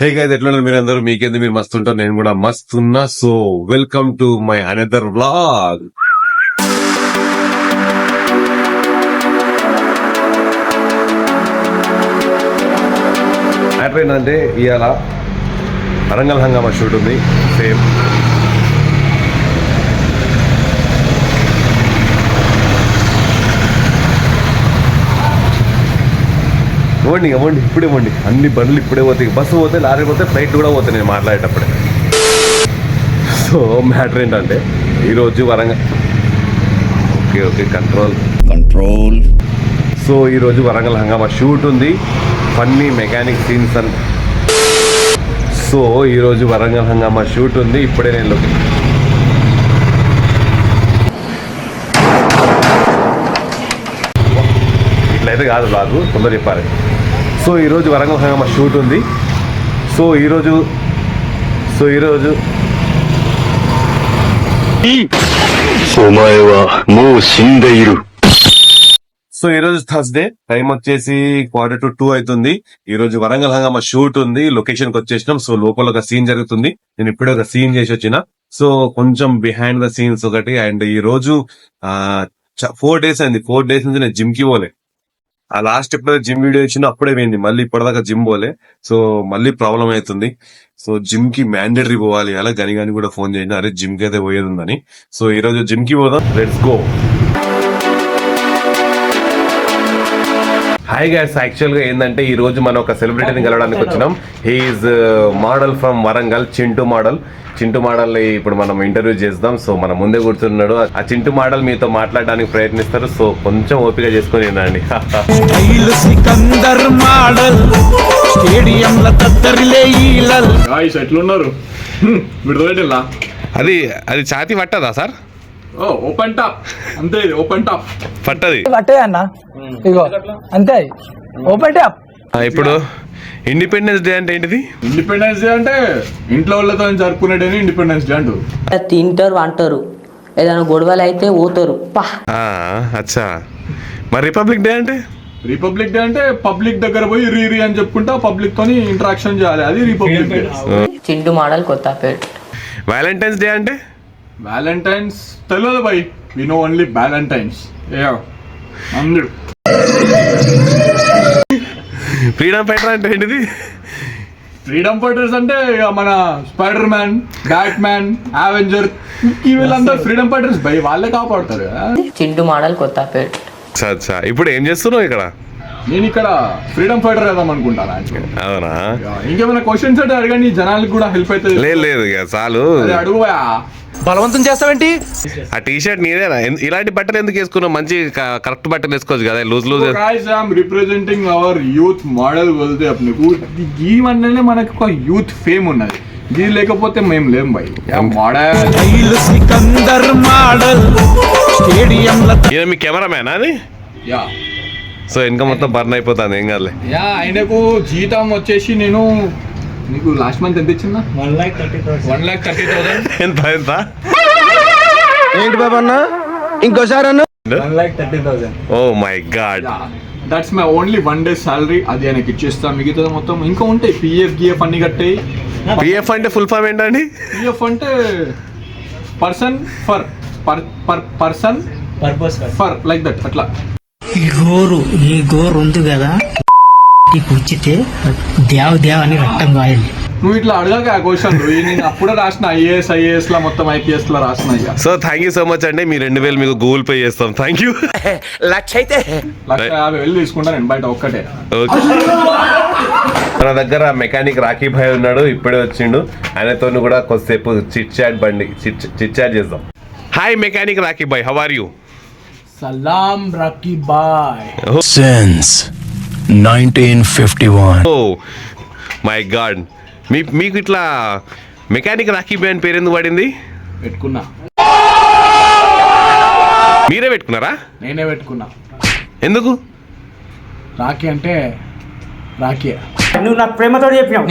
Hey guys, ఎట్లున్నారు మీరు అందరూ? మీకేంది, మీరు మస్తు ఉంటారు, నేను కూడా మస్తున్నా. So welcome to my another vlog. Matter ఏంటంటే ఇవాళ వరంగల్ హంగామా షూట్ ఉంది. సేమ్ ఇవ్వండి ఇప్పుడే ఇవ్వండి. అన్ని బండ్లు ఇప్పుడే పోతాయి. బస్సు పోతే, లారీ పోతే, ఫ్లైట్ కూడా పోతాయి నేను మాట్లాడేటప్పుడే. సో మ్యాటర్ ఏంటంటే ఈరోజు వరంగల్ ఓకే కంట్రోల్. సో ఈరోజు వరంగల్ హంగామా షూట్ ఉంది. ఫన్నీ మెకానిక్ సీన్స్ అని. సో ఈరోజు వరంగల్ హంగామా షూట్ ఉంది. ఇప్పుడే నేను ఇట్లయితే కాదు బాగు, తొందర చెప్పాలి. సో ఈరోజు వరంగల్ హంగామా షూట్ ఉంది. సో ఈరోజు థర్స్డే, టైం వచ్చేసి 1:45 అవుతుంది. ఈ రోజు వరంగల్ హంగామా షూట్ ఉంది. లొకేషన్ కి వచ్చేసినాం. సో లోపల ఒక సీన్ జరుగుతుంది. నేను ఇప్పుడే ఒక సీన్ చేసి వచ్చిన. సో కొంచెం బిహైండ్ ద సీన్స్ ఒకటి. అండ్ ఈ రోజు 4 days అయింది. 4 days నుంచి నేను జిమ్ కి పోలే. ఆ లాస్ట్ ఎప్పుడైతే జిమ్ వీడియో ఇచ్చినా అప్పుడే పోయింది. మళ్ళీ ఇప్పటిదాకా జిమ్ పోలే. సో మళ్ళీ ప్రాబ్లం అవుతుంది. సో జిమ్ కి మ్యాండేటరీ పోవాలి. అలా గని కూడా ఫోన్ చేయండి, అరే జిమ్ కి అయితే పోయేది ఉందని. సో ఈ రోజు జిమ్ కి పోదాం. Let's go. Hi guys, actual గా ఏంటంటే ఈ రోజు మనం ఒక సెలబ్రిటీని కలవడానికి వచ్చినాం. He's model from Warangal, Chintu model ఇప్పుడు మనం ఇంటర్వ్యూ చేద్దాం. సో మన ముందే కూర్చున్నాడు. ఆ చింటూ మోడల్ మీతో మాట్లాడడానికి ప్రయత్నిస్తారు. సో కొంచెం ఓపిక చేసుకుని వినండి. ఎట్లున్నారు? అది ఛాతీ పట్టదా సార్? ఓపెన్ టాప్ అంతే. ఇది ఓపెన్ టాప్ పట్టది పట్టే అన్న. ఇగో అంతే, ఓపెన్ టాప్. ఇప్పుడు ఇండిపెండెన్స్ డే అంటే ఏంటిది? ఇండిపెండెన్స్ డే అంటే ఇంట్లో వాళ్ళతో జరుపుకునే డేని ఇండిపెండెన్స్ డే అంటారు. తింటారు, అంటారు, ఏదైనా గొడవలు అయితే పోతారు. అచ్చా, మరి రిపబ్లిక్ డే అంటే? రిపబ్లిక్ డే అంటే పబ్లిక్ దగ్గర పోయి రీ అని చెప్పుకుంటా పబ్లిక్ తోని ఇంటరాక్షన్ చేయాలి. అది republic day. Chintu model Kothapet. Valentine's day అంటే? వ్యాలంటైన్స్ తెలియదు బై, వి నో ఓన్లీ వ్యాలంటైన్స్. అందరు ఫ్రీడమ్ ఫైటర్ అంటే ఏంటిది? ఫ్రీడమ్ ఫైటర్స్ అంటే మన Spiderman, Batman, Avenger, వీళ్ళందరూ ఫ్రీడమ్ ఫైటర్స్ బై, వాళ్ళే కాపాడుతారు. చింటూ మోడల్ కొత్తపేట. అచ్చా, ఇప్పుడు ఏం చేస్తున్నావు ఇక్కడ? నేను ఇక్కడ ఫ్రీడమ్ ఫైటర్ వేద్దాం అనుకుంటాను. అవునా? ఇంకేమైనా క్వశ్చన్స్ అంటే అడగండి, జనాలకు కూడా హెల్ప్ అవుతుంది. లేదు ఇక చాలు. అడుగుయా, బలవంతం చేస్తావేంటి? ఆ టీ షర్ట్ నీదేనా? ఇలాంటి బట్టలు ఎందుకు వేసుకున్నావు? మంచి కరెక్ట్ బట్టలు వేసుకోవచ్చు కదా, loose. guys, I am representing our youth model. వెళ్తే అప్పుడు ఈ వన్ననే మనకు ఒక యూత్ ఫేమ్ ఉన్నది. ఇది లేకపోతే మేము లేం బై. ఈయన మీ కెమెరామ్యానా అది? యా. సో ఇంకా మొత్తం బర్న్ అయిపోతుంది. ఏం కాదులే. యా, ఆయనకు జీతం వచ్చేసి నేను నీకు లాస్ట్ మంత్ ఎంత ఇచ్చిందా? 1,30,000. ఎంత? ఏంటి బాబా అన్న, ఇంకోసారి అన్న. 1,30,000. Oh my God, that's my only 1 day salary. అది ఆయనకి ఇచ్చేస్తా. మిగతా మొత్తం ఇంకా ఉంటాయి, పిఎఫ్ అన్ని కట్టాయి. పిఎఫ్ అంటే ఫుల్ ఫామ్ ఏంటండి? పిఎఫ్ అంటే పర్సన్ ఫర్ లైక్ దట్. అట్లా ఈ గోరు ఉంది కదా, కూర్చితే దేవ అని రక్తం కాయాలి. నువ్వు ఇట్లా అడగాక క్వశ్చన్ నేను అప్పుడే రాసిన ఐఏఎస్ లా మొత్తం IPS లా రాసిన. So thank you so much అండి. మీ 2,000 మీకు గూగుల్ పే చేస్తాం. Thank you. 1,50,000 తీసుకుంటా నేను బయట ఒక్కటే. మన దగ్గర మెకానిక్ రాకీ భాయ్ ఉన్నాడు, ఇప్పుడే వచ్చిండు. ఆయనతో కూడా కొద్దిసేపు చిట్ చాట్ చేద్దాం. హాయ్ మెకానిక్ రాకీ భాయ్, హౌ ఆర్ యూ? సలాం రాకీ బాయ్. Since 1951. ఓ మై గాడ్, మీకు ఇట్లా మెకానిక్ రాకీ భాయ్ అని పేరు ఎందుకు పడింది? పెట్టుకున్నా. మీరే పెట్టుకున్నారా? నేనే పెట్టుకున్నా. ఎందుకు? రాఖీ అంటే రాఖీ. నువ్వు నాకు ప్రేమతో చెప్పినావు.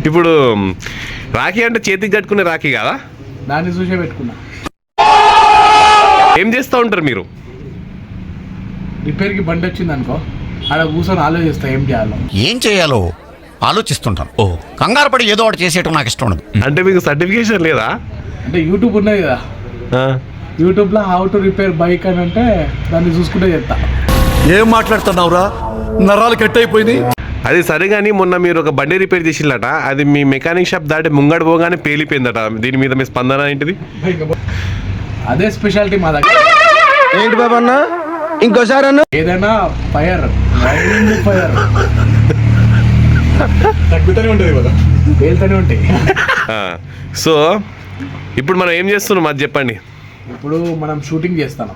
ఇప్పుడు రాఖీ అంటే చేతికి కట్టుకునే రాఖీ కదా? దాన్ని చూసే పెట్టుకున్నా. ఏం చేస్తూ ఉంటారు మీరు? రిపేర్కి బండి వచ్చింది అనుకో, ఆడ కూర్చొని ఆలోచిస్తా ఏం చేయాలో. ఆలోచిస్తుంటాను. కంగారు పడి ఏదో ఒకటి చేసేయటం నాకు ఇష్టం ఉండదు. అంటే మీకు సర్టిఫికేషన్ లేదా? అంటే యూట్యూబ్ ఉన్నది కదా, యూట్యూబ్లో హౌ టు రిపేర్ బైక్ అని అంటే దాన్ని చూసుకుంటే చెప్తా. ఏం మాట్లాడుతున్నావురా, నరాలు కట్ అయిపోయింది. అది సరే కానీ మొన్న మీరు ఒక బండి రిపేర్ చేసిల్లట, అది మీ మెకానిక్ షాప్ దాటి ముంగడు పోగానే పేలిపోయిందట. దీని మీద మీ స్పందన ఏంటిది? అదే స్పెషాలిటీ మా దగ్గర. ఏంటి బాబా అన్న, ఇంకోసారి అన్న ఏదైనా ఫైర్ వైల్డ్ ఫైర్ తగ్గుతూనే ఉంటుంది కదా, పేలుతూనే ఉంటాయి. సో ఇప్పుడు మనం ఏం చేస్తున్నాం అది చెప్పండి. ఇప్పుడు మనం షూటింగ్ చేస్తాం.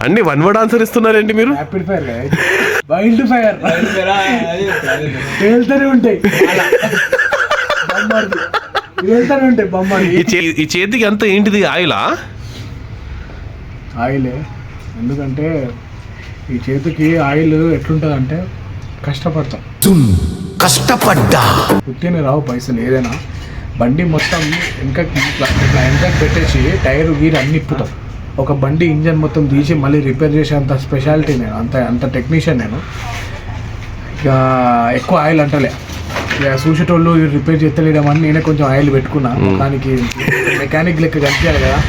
అన్ని వన్ వర్డ్ ఆన్సర్ ఇస్తున్నారేంటి మీరు? ర్యాపిడ్ ఫైర్, వైల్డ్ ఫైర్, పేలుతూనే ఉంటాయి, పేలుతూనే ఉంటాయి బొమ్మలు. ఈ చేతికి అంతా ఏంటిది? ఆయిలా? ఆయిలే. ఎందుకంటే ఈ చేతికి ఆయిల్ ఎట్లుంటుంది అంటే కష్టపడతాం, పుట్టిన రావు పైసలు. ఏదైనా బండి మొత్తం వెనక పెట్టేసి టైర్ వీరు అన్ని ఇప్పుతాం. ఒక బండి ఇంజన్ మొత్తం తీసి మళ్ళీ రిపేర్ చేసే అంత స్పెషాలిటీ నేను, అంత టెక్నీషియన్ నేను. ఇక ఎక్కువ ఆయిల్ అంటలే, ఇక చూసేటోళ్ళు రిపేర్ చేస్తలేడమని నేనే కొంచెం ఆయిల్ పెట్టుకున్నా. దానికి మెకానిక్ లెక్క కనిపించాలి కదా.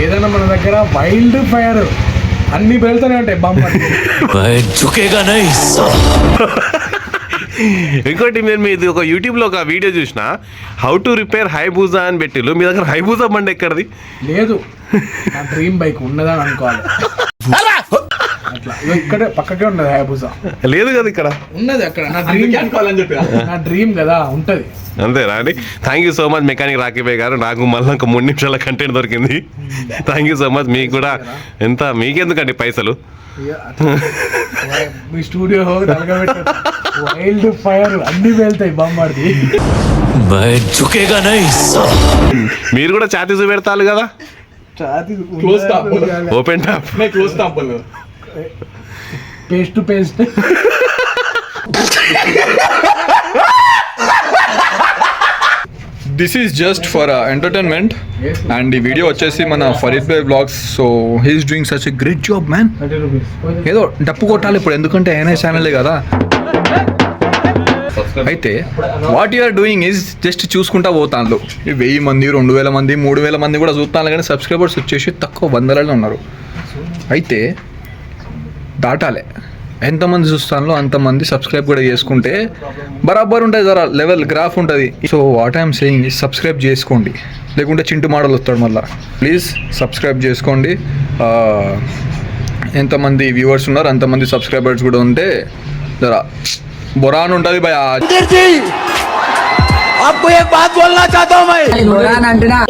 ఏదైనా మన దగ్గర వైల్డ్ ఫైర్ అన్ని వెళ్తూనే ఉంటాయి బొమ్మ. ఇంకోటి నేను మీది ఒక యూట్యూబ్లో ఒక వీడియో చూసిన, హౌ టు రిపేర్ హైబూజా అని పెట్టిల్లు. మీ దగ్గర హైబూజా బండి ఎక్కడిది? లేదు, నా డ్రీమ్ బైక్ ఉన్నదని అనుకోవాలి. అట్లా ఇక్కడే పక్కకే ఉన్నది హైబూజా. లేదు కదా ఇక్కడ ఉన్నది అక్కడ. నా డ్రీమ్ కదా, ఉంటది. అంతేనా అండి? Thank you so much mechanic రాకీబాయ్ గారు. నాకు మళ్ళీ ఒక 3 నిమిషాల కంటెంట్ దొరికింది. Thank you so much. మీకు కూడా ఎంత, మీకెందుకండి పైసలు? మీ స్టూడియో వైల్డ్ ఫైర్ అన్ని వెళ్తాయి బొమ్మది. మీరు కూడా ఛాతీ చూపెడతారు కదా, open top, paste to paste. This is just for entertainment and ఈ వీడియో వచ్చేసి మన Farid Bhai blogs. So he is doing such a great job man. ఏదో డప్పు కొట్టాలి ఇప్పుడు, ఎందుకంటే ఆయన ఛానలే కదా. అయితే what you are doing is just చూసుకుంటా పోతాను. 1000 మంది, 2000 మంది, 3000 మంది కూడా చూస్తాను, కానీ సబ్స్క్రైబర్స్ వచ్చేసి తక్కువ 100లలో ఉన్నారు. అయితే దాటాలి, ఎంతమంది చూస్తానో అంతమంది సబ్స్క్రైబ్ కూడా చేసుకుంటే బరాబర్ ఉంటుంది, జరా లెవెల్ గ్రాఫ్ ఉంటుంది. So what I'm saying subscribe చేసుకోండి, లేకుంటే చింటు మోడల్ వస్తాడు మళ్ళీ. ప్లీజ్ సబ్స్క్రైబ్ చేసుకోండి. ఎంతమంది వ్యూవర్స్ ఉన్నారు అంతమంది సబ్స్క్రైబర్స్ కూడా ఉంటే జరా బొరాన్ ఉంటుంది భయ.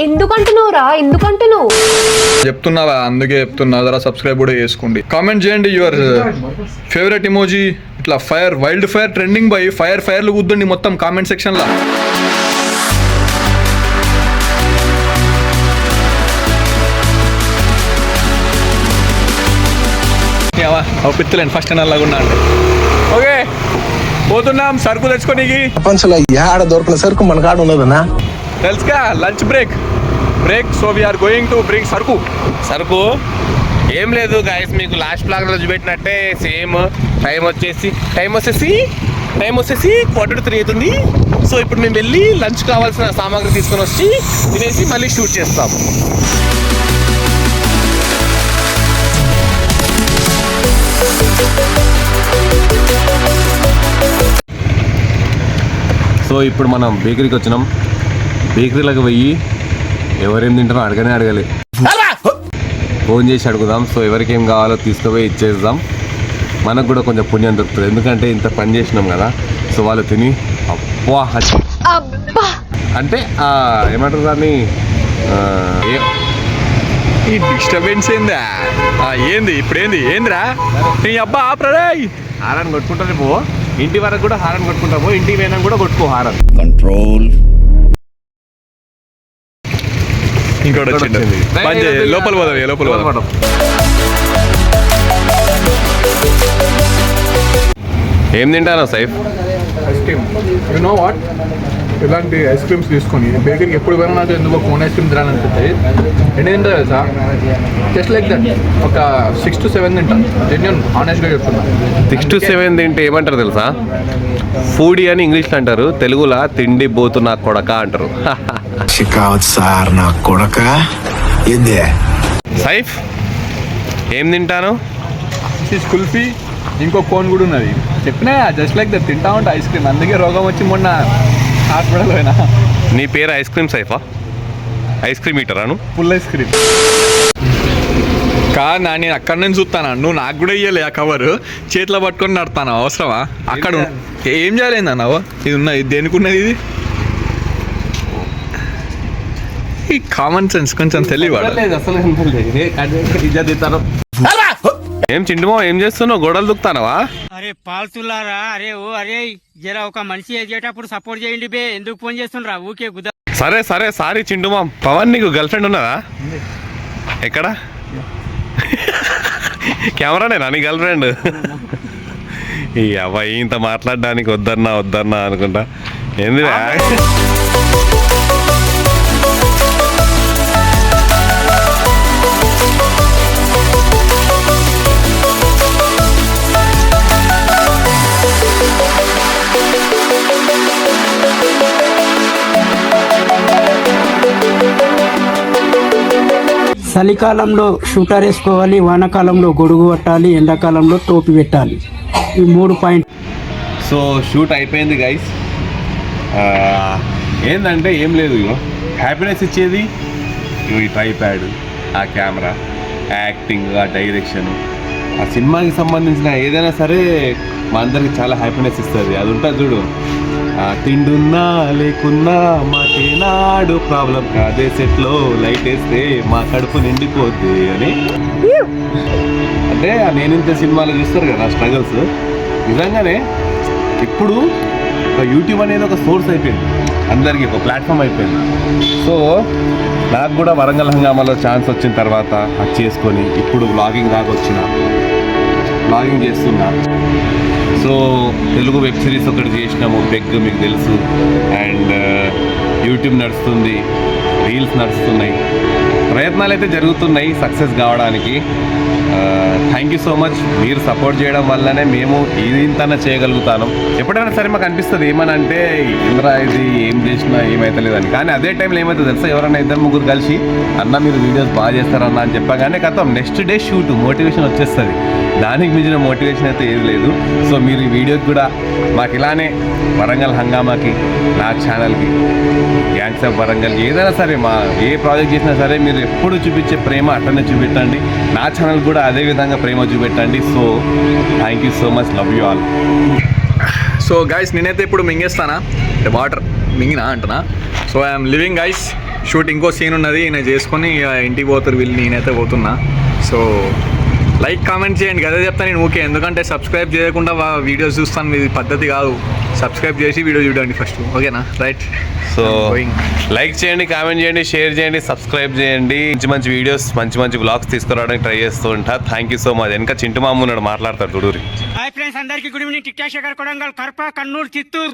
ఎందుకంటున్నావు చెప్తున్నావా, అందుకే చెప్తున్నా, జరా సబ్స్క్రైబ్ కూడా చేసుకోండి. కామెంట్ చేయండి యువర్ ఫేవరెట్ ఇమోజీ. ఇట్లా ఫైర్, వైల్డ్ ఫైర్ ట్రెండింగ్ బై ఫైర్లు కూద్దండి మొత్తం కామెంట్ సెక్షన్లో. పిత్తలేండి ఫస్ట్ అలాగా ఉన్నా అండి. ఓకే పోతున్నాం సరుకు తెచ్చుకోనికి. ప్రపంచంలో ఏడ దొరకని సరుకు మన కాడ ఉన్నదన్నా తెలుసుగా. Lunch break. So we're going to bring సరుకు. ఏం లేదు గైస్, మీకు లాస్ట్ బ్లాగ్ రోజు పెట్టినట్టే సేమ్ టైం వచ్చేసి 2:45 అవుతుంది. సో ఇప్పుడు మేము వెళ్ళి లంచ్ కావాల్సిన సామాగ్రి తీసుకొని వచ్చి తినేసి మళ్ళీ షూట్ చేస్తాం. సో ఇప్పుడు మనం బేకరీకి వచ్చినాం. బేకరీలకు పోయి ఎవరేం తింటారో అడగలే, ఫోన్ చేసి అడుగుదాం. సో ఎవరికి ఏం కావాలో తీసుకుపోయి ఇచ్చేద్దాం. మనకు కూడా కొంచెం పుణ్యం దొరుకుతుంది, ఎందుకంటే ఇంత పని చేసినాం కదా. సో వాళ్ళు తిని అబ్బా అంటే ఏమంటారు దాన్ని, ఈ డిస్టర్బెన్స్ ఏందా? ఏంది ఇప్పుడు ఏందిరా నీ అబ్బా ఆపరా. హారన్ కొట్టుకుంటానే పో, ఇంటి వరకు కూడా హారన్ కొట్టుకుంటా పో, ఇంటికి పోయినా కూడా కొట్టుకో హారన్. కంట్రోల్. ఇంకోటి వచ్చింది, లోపల పోదాం. ఏం తింటాను Saif? Ice cream. You know what, ఇలాంటి ఐస్ క్రీమ్స్ తీసుకొని బేకరీకి ఎప్పుడు పోయినా నాకు ఎందుకో కోన్ ఐస్ క్రీమ్ తినాలనిపిస్తాయి. ఎన్ని తింటా తెలుసా? జస్ట్ లైక్ దట్ ఒక 6 to 7 తింటాను. జెన్యూన్ ఆనెస్ట్గా చెప్తున్నాను. 6 to 7 తింటే ఏమంటారు తెలుసా? ఫుడీ అని ఇంగ్లీష్లో అంటారు, తెలుగులో తిండి బోతు నా కొడక అంటారు. సార్ నా కొడక ఏందే సైఫ్ ఏం తింటాను? కుల్ఫీ, ఇంకో కోన్ కూడా ఉన్నది. చెప్పినా జస్ట్ లైక్ దట్ తింటా ఉంటా ఐస్ క్రీమ్. అందుకే రోగం వచ్చి మొన్న హాస్పిటల్ పోయినా. నీ పేరు ఐస్ క్రీమ్ సైఫా? ఐస్ క్రీమ్ ఈటరాను? ఫుల్ ఐస్ క్రీమ్ కాదు నా, నేను అక్కడ నుంచి చూస్తాను. నువ్వు నాకు కూడా ఇయ్యలే ఆ కవర్, చేతిలో పట్టుకొని నడతాను. అవసరమా? అక్కడ ఏం చేయలేదు అన్నావు. ఇది ఉన్నది దేనికి ఉన్నది? ఇది ఈ కామన్ సెన్స్ కొంచెం తెలియదు అసలు. ఏం చింటుమో ఏం చేస్తున్నావు? గోడలు దుక్కుతానవా? అరే పాల్తులారా, అరే ఓ అరే జర ఒక మనిషి ఎదిగేటప్పుడు సపోర్ట్ చేయండి బే. ఎందుకు ఫోన్ చేస్తుండ్రా ఊకే గుద్ద? సరే సరే సారీ చింటుమా. పవన్ నీకు గర్ల్ ఫ్రెండ్ ఉన్నదా? ఎక్కడ? కెమెరానేనా నీ గర్ల్ ఫ్రెండ్? ఈ అబ్బాయి ఇంత మాట్లాడడానికి వద్దన్నా అనుకుంటా. ఏందిరా? చలికాలంలో షూటర్ వేసుకోవాలి, వానాకాలంలో గొడుగు పట్టాలి, ఎండాకాలంలో టోపీ పెట్టాలి. ఈ 3 పాయింట్. సో షూట్ అయిపోయింది గైస్. ఏంటంటే ఏం లేదు, హ్యాపీనెస్ ఇచ్చేది ఈ ట్రైప్యాడ్, ఆ కెమెరా, యాక్టింగ్, ఆ డైరెక్షన్, ఆ సినిమాకి సంబంధించిన ఏదైనా సరే మా అందరికి చాలా హ్యాపీనెస్ ఇస్తుంది. అది ఉంటుంది చూడు, తిండున్నా లేకున్నా మాకేనాడు ప్రాబ్లం కాదే, సెట్లో లైట్ వేస్తే మా కడుపు నిండిపోద్ది అని. అంటే నేను ఇంత సినిమాలు చూస్తారు కదా స్ట్రగల్స్. నిజంగానే ఇప్పుడు యూట్యూబ్ అనేది ఒక సోర్స్ అయిపోయింది, అందరికీ ఒక ప్లాట్ఫామ్ అయిపోయింది. సో నాకు కూడా వరంగల్ హంగామాలో ఛాన్స్ వచ్చిన తర్వాత అది చేసుకొని ఇప్పుడు వ్లాగింగ్ దాకా వచ్చిన, వ్లాగింగ్ చేస్తున్నా. సో తెలుగు వెబ్ సిరీస్ ఒకటి చేసినాము, బెగ్ మీకు తెలుసు. అండ్ యూట్యూబ్ నడుస్తుంది, రీల్స్ నడుస్తున్నాయి, ప్రయత్నాలు అయితే జరుగుతున్నాయి సక్సెస్ కావడానికి. Thank you so much. మీరు సపోర్ట్ చేయడం వల్లనే మేము ఇంతనా చేయగలుగుతాను. ఎప్పుడైనా సరే మాకు అనిపిస్తుంది ఏమనంటే ఇంద్రా ఇది ఏం చేసినా ఏమైతలేదని. కానీ అదే టైంలో ఏమైతే తెలుసా, ఎవరైనా 2-3 కలిసి అన్న మీరు వీడియోస్ బాగా చేస్తారన్న అని చెప్పగానే కథం నెక్స్ట్ డే షూట్ మోటివేషన్ వచ్చేస్తుంది. దానికి మించిన మోటివేషన్ అయితే ఏది లేదు. సో మీరు ఈ వీడియోకి కూడా మాకు ఇలానే వరంగల్ హంగామాకి, నా ఛానల్కి, గ్యాంగ్స్ ఆఫ్ వరంగల్కి ఏదైనా సరే మా ఏ ప్రాజెక్ట్ చేసినా సరే మీరు ఎప్పుడు చూపించే ప్రేమ అట్లనే చూపెట్టండి. నా ఛానల్ కూడా అదే విధంగా ప్రేమ చూపెట్టండి. So thank you so much, love you all. So guys నేనైతే ఇప్పుడు మింగేస్తానా, వాటర్ మింగినా అంటున్నా. So I'm living guys. Shoot ఇంకో సీన్ ఉన్నది, నేను చేసుకొని ఇంటికి పోతారు వీళ్ళు, నేనైతే పోతున్నా. సో లైక్ కామెంట్ చేయండి కదా చెప్తాను నేను. ఓకే, ఎందుకంటే సబ్స్క్రైబ్ చేయకుండా వీడియోస్ చూస్తాను, ఇది పద్ధతి కాదు. సబ్స్క్రైబ్ చేసి వీడియో చూడండి ఫస్ట్, ఓకేనా? రైట్. సో లైక్ చేయండి, కామెంట్ చేయండి, షేర్ చేయండి, సబ్స్క్రైబ్ చేయండి. మంచి వీడియోస్, మంచి వ్లాగ్స్ తీసుకురావడానికి ట్రై చేస్తూ ఉంటా. Thank you so much. వెనక చింటు మామ ఉన్నాడు, మాట్లాడతాడు చూడూరి. హాయ్ ఫ్రెండ్స్, అందరికీ good evening. TikTok Shekhar, Kodangal, కర్ప, కన్నూరు, చిత్తూరు.